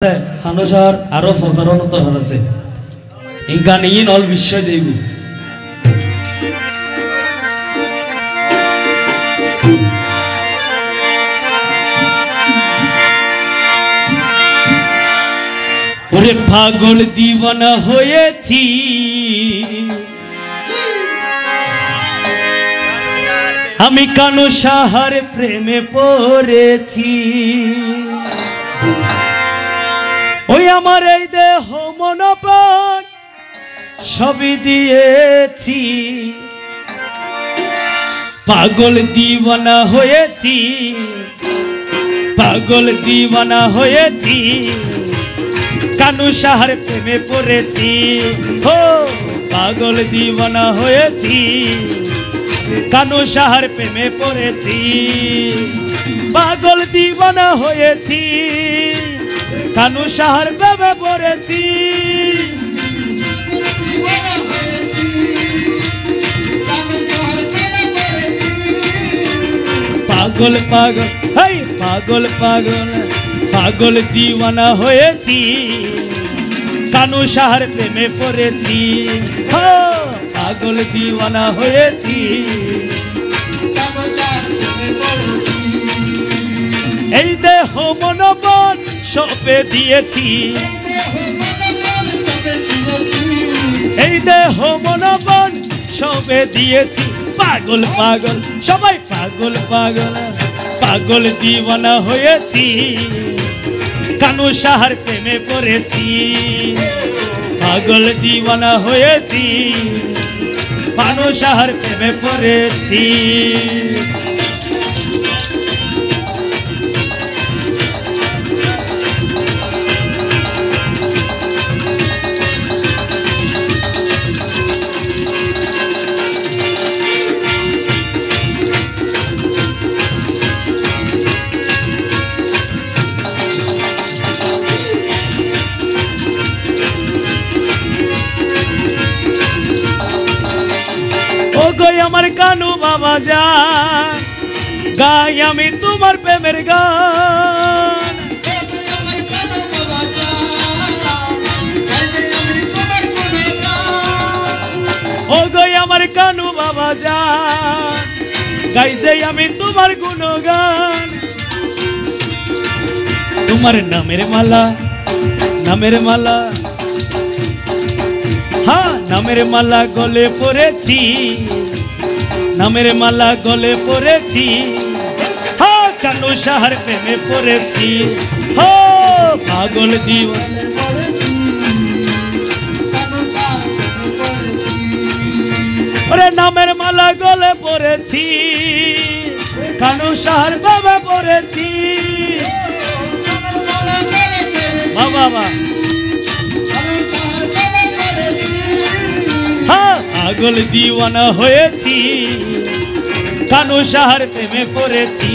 Hanushar aro প্রচারণ তো হচ্ছে ইনকান in all বিশ্ব দেব ওরে পাগল দিওয়ানা হয়েছি আমি কানো সাহার প্রেমে পড়েছি ওই আমার এই দেহ মন প্রাণ সবই দিয়েছি পাগল দিওয়ানা হয়েছি পাগল দিওয়ানা হয়েছি কানু সাহার প্রেমে পড়েছি ও পাগল দিওয়ানা হয়েছি কানু সাহার প্রেমে পড়েছি পাগল দিওয়ানা হয়েছি কানু সাহার প্রেমে পড়েছি পাগল পাগল হাই পাগল পাগল পাগল দিওয়ানা হয়েছি কানু সাহার প্রেমে পড়েছি পাগল দিওয়ানা হয়েছি এই দেহ মন প্রাণ সঁপে দিয়েছি এই দেহ মন প্রাণ সঁপে দিয়েছি পাগল পাগল সবাই পাগল পাগল পাগল দিওয়ানা হয়েছি কানু সাহার প্রেমে পড়েছি পাগল দিওয়ানা হয়েছি কানু সাহার প্রেমে পড়েছি আমার কানু বাবা যান গাই আমি তোমার প্রেমের গান ও গই আমার কানু বাবা যান গাই যাই আমি তোমার গুণগান তোমার নামের মালা হ্যাঁ নামের মালা গলে পড়েছি নামের মালা গলে পড়েছি হ্যাঁ কানু সাহার প্রেমে পড়েছি হো পাগল দিওয়ানা ওরে নামের মালা গলে পড়েছি কানু সাহার প্রেমে পড়েছি বাবা পাগল দিওয়ানা হয়েছি কানু সাহার প্রেমে পড়েছি